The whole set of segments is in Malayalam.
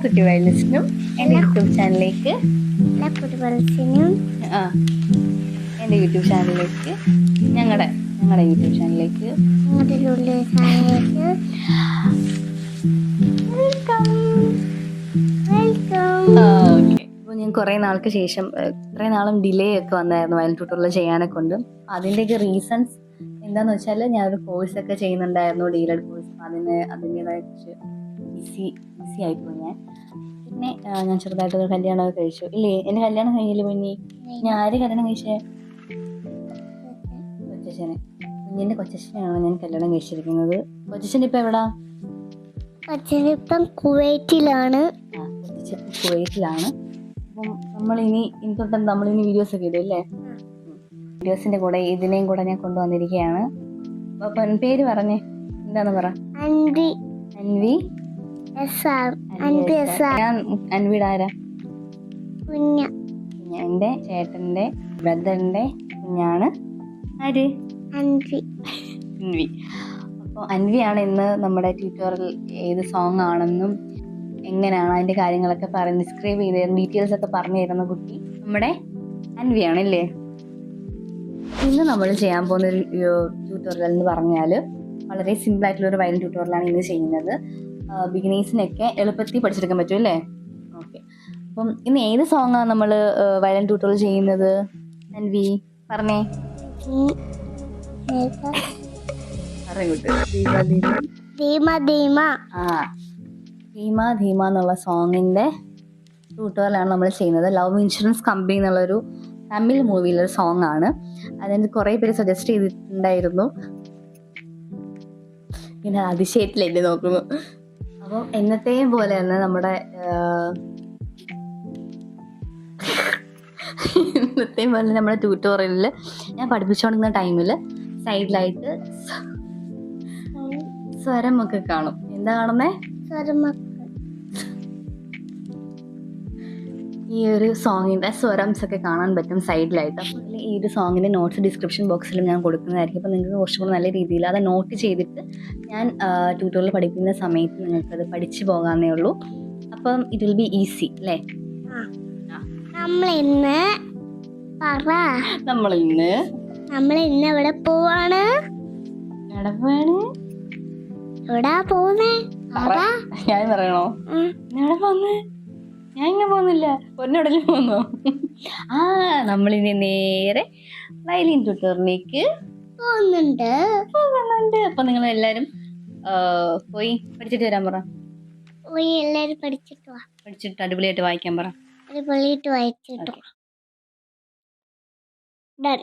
കുട്ടി വയലിസ്റ്റിനും എൻ്റെ യൂട്യൂബ് ചാനലിലേക്ക് എൻ്റെ യൂട്യൂബ് ചാനലിലേക്ക് ഞങ്ങളുടെ യൂട്യൂബ് ചാനലിലേക്ക് ഓക്കെ. അപ്പോൾ ഞാൻ കുറേ നാൾക്ക് ശേഷം ഇത്രയും നാളും ഡിലേ ഒക്കെ വന്നായിരുന്നു വയലിൻ ട്യൂട്ടോറിയൽ ചെയ്യാനൊക്കെ ഉണ്ട്. അതിൻ്റെയൊക്കെ റീസൺസ് എന്താണെന്ന് വെച്ചാൽ ഞാനൊരു കോഴ്സൊക്കെ ചെയ്യുന്നുണ്ടായിരുന്നു, ഡീലഡ് കോഴ്സ്. അതിൻ്റെതായ കുറച്ച് ബിസി ആയിപ്പോയി ഞാൻ. പിന്നെ ഞാൻ ചെറുതായിട്ടൊരു കല്യാണമൊക്കെ കഴിച്ചു. ഇല്ലേ, എൻ്റെ കല്യാണം കഴിഞ്ഞില്ല കുഞ്ഞി? ഞാൻ ആര് കല്യാണം കഴിച്ചേ? കൊച്ചച്ഛനെ. കുഞ്ഞിൻ്റെ കൊച്ചച്ഛനെയാണ് ഞാൻ കല്യാണം കഴിച്ചിരിക്കുന്നത്. കൊച്ചച്ഛൻ ഇപ്പം എവിടാ? കൊച്ചനിപ്പം കുവൈറ്റിലാണ്. കുവൈറ്റിലാണ്. അപ്പം നമ്മളിനി തൊട്ട് നമ്മളിനി വീഡിയോസൊക്കെ ഇടും അല്ലേ? വീഡിയോസിൻ്റെ കൂടെ ഇതിനെയും കൂടെ ഞാൻ കൊണ്ടുവന്നിരിക്കുകയാണ്. അപ്പം പേര് പറഞ്ഞേ, എന്താന്ന് പറ. അൻവി. ഞാൻ അൻവിയുടെ ആരാ? കുഞ്ഞ. എൻ്റെ ചേട്ടൻ്റെ ബ്രദറിൻ്റെ കുഞ്ഞാണ്. ആര്? അൻവി. അപ്പോൾ അൻവിയാണ് ഇന്ന് നമ്മുടെ ട്യൂട്ടോറിയൽ ഏത് സോങ് ആണെന്നും എങ്ങനെയാണ് അതിൻ്റെ കാര്യങ്ങളൊക്കെ ഡിസ്ക്രൈബ് ചെയ്ത് തരുന്ന ഡീറ്റെയിൽസ് ഒക്കെ പറഞ്ഞു തരുന്ന കുട്ടി നമ്മുടെ അൻവിയാണല്ലേ. ഇന്ന് നമ്മൾ ചെയ്യാൻ പോകുന്ന ഒരു ട്യൂട്ടോറിയൽ എന്ന് പറഞ്ഞാൽ വളരെ സിമ്പിളായിട്ടുള്ളൊരു വയലിൻ ട്യൂട്ടോറിയലാണ് ഇന്ന് ചെയ്യുന്നത്. ബിഗിനേഴ്സിനൊക്കെ എളുപ്പത്തിൽ പഠിച്ചെടുക്കാൻ പറ്റും അല്ലേ? ഓക്കെ. അപ്പം ഇന്ന് ഏത് സോങ്ങാണ് നമ്മൾ വയലിൻ ട്യൂട്ടോറിയൽ ചെയ്യുന്നത്? അൻവി പറഞ്ഞേ. ധീമ എന്നുള്ള സോങ്ങിന്റെ ട്യൂട്ടോറിയലാണ് നമ്മൾ ചെയ്യുന്നത്. ലവ് ഇൻഷുറൻസ് കമ്പനി എന്നുള്ളൊരു തമിഴ് മൂവിയിലൊരു സോങ് ആണ്. അതെനിക്ക് കുറേ പേര് സജസ്റ്റ് ചെയ്തിട്ടുണ്ടായിരുന്നു. പിന്നെ അതിശയത്തിലെന്നെ നോക്കുന്നു. അപ്പം എന്നത്തെയും പോലെ തന്നെ നമ്മുടെ ട്യൂട്ടോറിയലിൽ ഞാൻ പഠിപ്പിച്ചുകൊണ്ടിരുന്ന ടൈമിൽ സൈഡിലായിട്ട് സ്വരമൊക്കെ കാണും. എന്താ കാണുന്നേ? ഈ ഒരു സോങ്ങിൻ്റെ സ്വരംസ് ഒക്കെ കാണാൻ പറ്റും സൈഡിലായിട്ട്. അപ്പോൾ ഈ ഒരു സോങ്ങിൻ്റെ നോട്ട്സ് ഡിസ്ക്രിപ്ഷൻ ബോക്സിൽ ഞാൻ കൊടുക്കുന്നതായിരിക്കും. അപ്പോൾ നിങ്ങൾക്ക് കുറച്ചും കൂടി നല്ല രീതിയിൽ അത് നോട്ട് ചെയ്തിട്ട് ഞാൻ ട്യൂട്ടോറിയൽ പഠിപ്പിക്കുന്ന സമയത്ത് നിങ്ങൾക്കത് പഠിച്ചു പോകാമെന്നേ ഉള്ളൂ. അപ്പം ഇറ്റ് വിൽ ബി ഈസി അല്ലേ? നമ്മളിന്ന് എവിടെ പോവാണ്? എവിടാ പോകുന്നേ? ഞാൻ പറയണോ? എവിടെ പോന്ന്? ഞാൻ ഇങ്ങനെ പോകുന്നില്ല, പൊന്നോടല്ലേ പോന്നോ? നമ്മളിനി നേരെ വയലിൻ ട്യൂട്ടോറിയലിലേക്ക് പോകുന്നുണ്ട്. അപ്പൊ നിങ്ങൾ എല്ലാരും പോയി പഠിച്ചിട്ട് വരാൻ പറ. എല്ലാരും പഠിച്ചിട്ട് അടിപൊളിയായിട്ട് വായിക്കാൻ പറ. വായിച്ചിട്ടു. ഡൺ.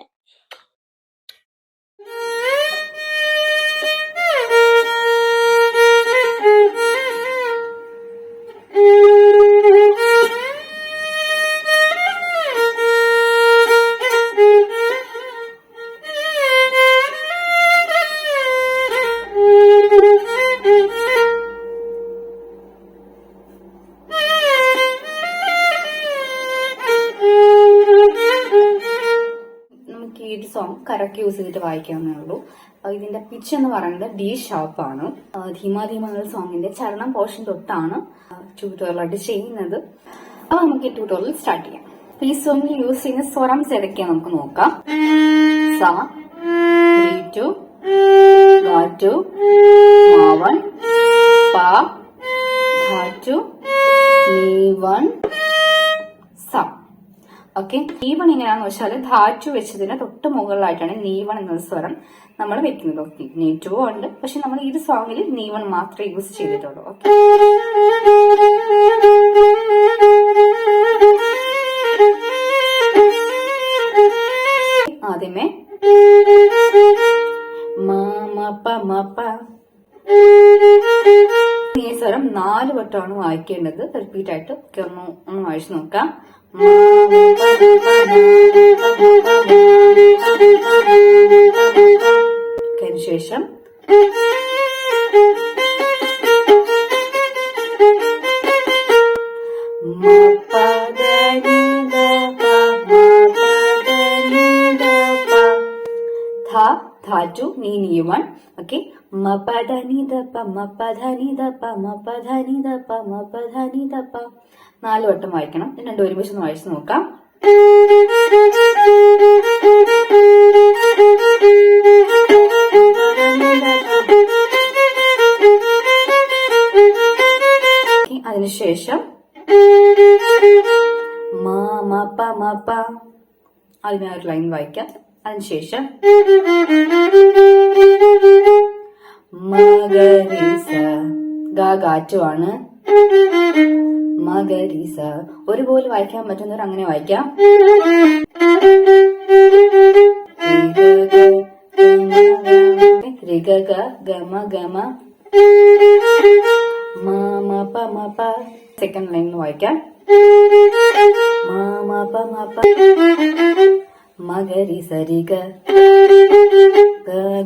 ഈ സോങ് കറക്റ്റ് യൂസ് ചെയ്തിട്ട് വായിക്കാവുന്നേ ഉള്ളൂ. ഇതിന്റെ പിച്ച് എന്ന് പറയുന്നത് ഡി ഷാർപ്പാണ്. ധീമ എന്ന സോങ്ങിന്റെ ചരണം പോർഷൻ തൊട്ടാണ് ട്യൂട്ടോറിയലായിട്ട് ചെയ്യുന്നത്. അപ്പൊ നമുക്ക് ഈ ട്യൂട്ടോറിയൽ സ്റ്റാർട്ട് ചെയ്യാം. ഈ സോങ്ങിൽ യൂസ് ചെയ്യുന്ന സ്വരംസ് ഏതൊക്കെയാണ് നമുക്ക് നോക്കാം. സ, രി ടു, ഗ ടു, മ വൺ, പ, ധ ടു, നീ വൺ, സ. ഓക്കെ. നീവൺ എങ്ങനെയാണെന്ന് വെച്ചാൽ ധാറ്റു വെച്ചതിന് തൊട്ട് മുകളിലായിട്ടാണ് നീവൺ എന്നുള്ള സ്വരം നമ്മൾ വെക്കുന്നത്. ഓക്കെ, നീറ്റുവോ ഉണ്ട്, പക്ഷെ നമ്മൾ ഈ സോങ്ങിൽ നീവൺ മാത്രമേ യൂസ് ചെയ്തിട്ടുള്ളൂ. ഓക്കെ. ആദ്യമേ ഈ സ്വരം 4 വട്ടമാണ് വായിക്കേണ്ടത്. റിപ്പീറ്റ് ആയിട്ട് ഒന്ന് വായിച്ചു നോക്കാം. അതിനുശേഷം ധാറ്റു നീ വൺ. ഓക്കെ. മ പ ധ നി ധ പ മ പ ധ നി ധ പ മ പ ധ നി ധ പ മ പ ധ നി ധ പ. 4 വട്ടം വായിക്കണം. ഇത് രണ്ടും ഒരുമിച്ച് ഒന്ന് വായിച്ചു നോക്കാം. അതിനുശേഷം മ മ പ അതിനെ ഒരു ലൈൻ വായിക്കാം. അതിനുശേഷം മഗരീസ ഗാറ്റുമാണ്. മഗരീസ ഒരുപോലെ വായിക്കാൻ പറ്റുന്നവർ അങ്ങനെ വായിക്കാം. രിഗ ഗമ ഗമ മ പ സെക്കൻഡ് ലൈൻ വായിക്കാം. മ പ മഗരി സരിഗ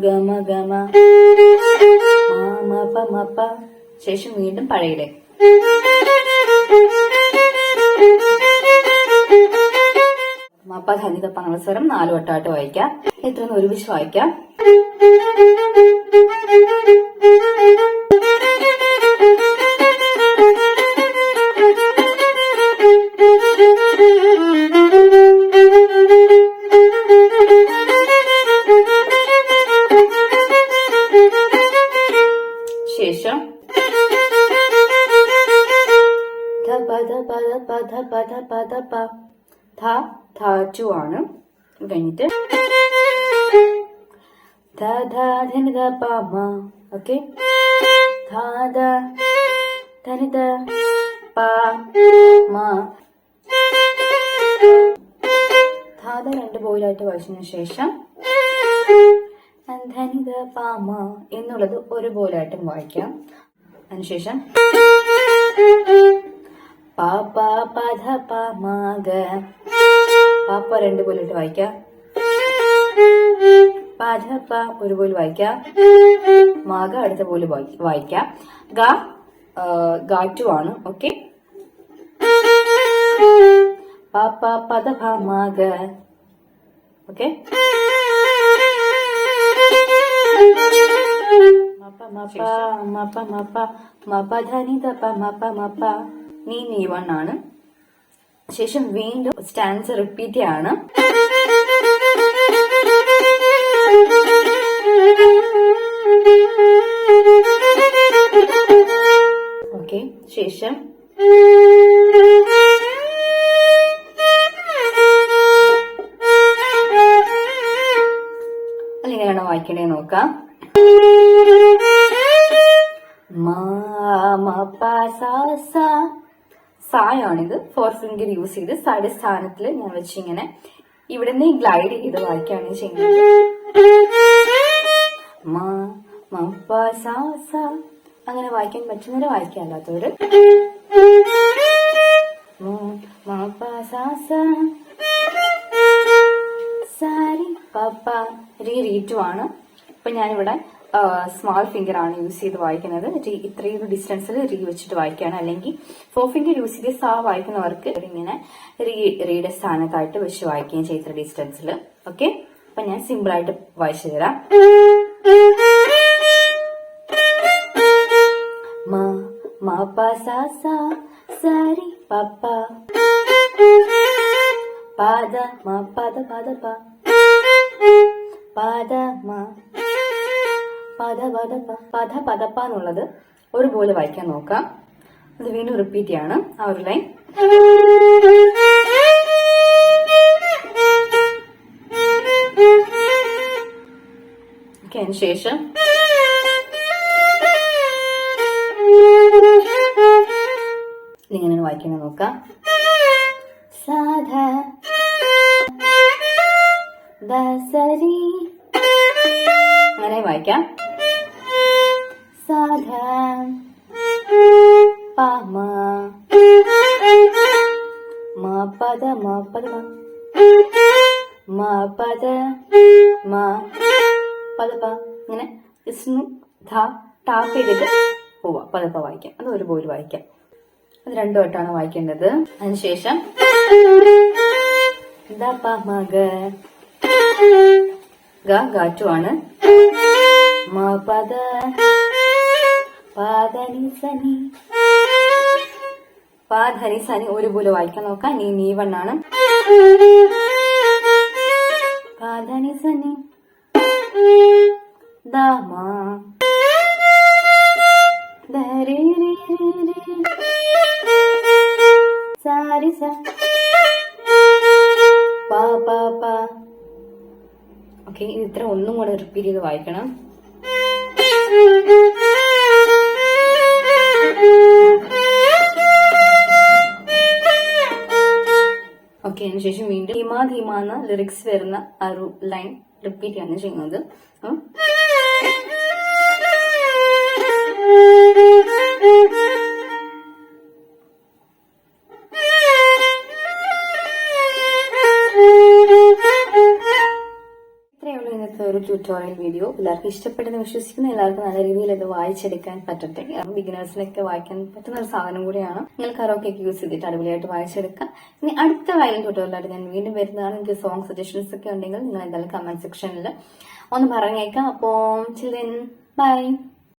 ഗമ ഗമ മ പ. ശേഷം വീണ്ടും പഴയിലെ മപ്പ ധനിത പങ്ങളസ്വരം 4 വട്ടമായിട്ട് വായിക്കാം. എത്രന്ന് ഒരുമിച്ച് വായിക്കാം. ശേഷം ധ ആണ്. കഴിഞ്ഞിട്ട് ഓക്കെ. രണ്ട് ബോയിലായിട്ട് വായിച്ചതിനു ശേഷം ധനിത പാമ എന്നുള്ളത് ഒരു ബോയിലായിട്ടും വായിക്കാം. അതിനുശേഷം പാപ്പ പധ പമഗ പാപ്പ 2 ബോയിലിട്ട് വായിക്കാം. പധ ഒരു ബോയിൽ വായിക്കാം. മഗ അടുത്ത ബോയിൽ വായിക്കാം. ഗാറ്റു ആണ്. ഓക്കെ. പാപ്പ പദ പമഗ. ഓക്കെ. നീ 1 ആണ്. ശേഷം വീണ്ടും സ്റ്റാൻസ് റിപ്പീറ്റ് ആണ്. ഓക്കെ. ശേഷം അല്ലെങ്ങനെയാണോ വായിക്കണേ നോക്കാം. സായാണിത്. 4 ഫിംഗർ യൂസ് ചെയ്ത് സായുടെ സ്ഥാനത്തിൽ ഞാൻ വെച്ചിങ്ങനെ ഇവിടെ നിന്ന് ഗ്ലൈഡ് ചെയ്ത് വായിക്കുകയാണ് ചെയ്യുന്നത്. അങ്ങനെ വായിക്കാൻ പറ്റുന്നവര് വായിക്കാൻ അല്ലാത്തവര് സാരി പപ്പ റീറ്റു ആണ്. ഇപ്പൊ ഞാനിവിടെ സ്മാൾ ഫിംഗർ ആണ് യൂസ് ചെയ്ത് വായിക്കുന്നത്. ഇത്രയും ഡിസ്റ്റൻസിൽ റീ വെച്ചിട്ട് വായിക്കുകയാണ്. അല്ലെങ്കിൽ 4 ഫിംഗർ യൂസ് ചെയ്ത് സാ വായിക്കുന്നവർക്ക് ഇങ്ങനെ റീയുടെ സ്ഥാനത്തായിട്ട് വെച്ച് വായിക്കുകയും ചെയ്ത ഡിസ്റ്റൻസിൽ. ഓക്കെ. അപ്പൊ ഞാൻ സിമ്പിൾ ആയിട്ട് വായിച്ചു തരാം. സാരി പപ്പ പാദ പദ പദ പാദ പദ പദ പദപ്പ എന്നുള്ളത് ഒരുപോലെ വായിക്കാൻ നോക്കാം. അത് വീണ്ടും റിപ്പീറ്റ് ചെയ്യാണ് ആ ഒരു ലൈൻ. ഓക്കെ. അതിന് ശേഷം ഇങ്ങനെ വായിക്കണം നോക്കാം. സാധ ദസരി അങ്ങനെ വായിക്കാം. സാധ പമ പദ പദ പദ പദപ ഇങ്ങനെ ടാപ്പ് ചെയ്തിട്ട് പോവാ. പദപ്പ വായിക്കാം. അത് ഒരു പോലും വായിക്കാം. അത് 2 വട്ടമാണ് വായിക്കേണ്ടത്. അതിനുശേഷം ഗാറ്റു ആണ്. മ പദ പാദനി സനി പാധനി സനി ഒരുപോലെ വായിക്കാൻ നോക്കാം. നീ വണ്ണാണ്. പാധനി സനി ദാമ ധരി സാരി സ പാ പാ പാ. ഓക്കെ, ഇത് ഇത്ര ഒന്നും കൂടെ റിപ്പീറ്റ് ചെയ്ത് വായിക്കണം. ഓക്കെ, അതിനുശേഷം വീണ്ടും ധീമാ ധീമ എന്ന ലിറിക്സ് വരുന്ന ആ ഒരു ലൈൻ റിപ്പീറ്റ് ചെയ്യാണ് ചെയ്യുന്നത്. ഇത്രയുള്ള ഇന്നത്തെ ഒരു ട്യൂട്ടോറിയൽ വീഡിയോ. എല്ലാവർക്കും ഇഷ്ടപ്പെട്ടെന്ന് വിശ്വസിക്കുന്നു. എല്ലാവർക്കും നല്ല രീതിയിൽ ഇത് വായിച്ചെടുക്കാൻ പറ്റട്ടെ. ബിഗിനേഴ്സിനൊക്കെ വായിക്കാൻ പറ്റുന്ന ഒരു സാധനം കൂടിയാണ്. നിങ്ങൾ കറോക്കൊക്കെ യൂസ് ചെയ്തിട്ട് അടിപൊളിയായിട്ട് വായിച്ചെടുക്കാം. ഇനി അടുത്ത വയലിൻ ട്യൂട്ടോറിയലായിട്ട് ഞാൻ വീണ്ടും വരുന്നതാണ്. നിങ്ങൾക്ക് സോങ് സജഷൻസ് ഒക്കെ ഉണ്ടെങ്കിൽ നിങ്ങൾ എന്തായാലും കമന്റ് സെക്ഷനിൽ ഒന്ന് പറഞ്ഞേക്കാം. അപ്പോൾ ചിൽഡ്രൻ ബൈ.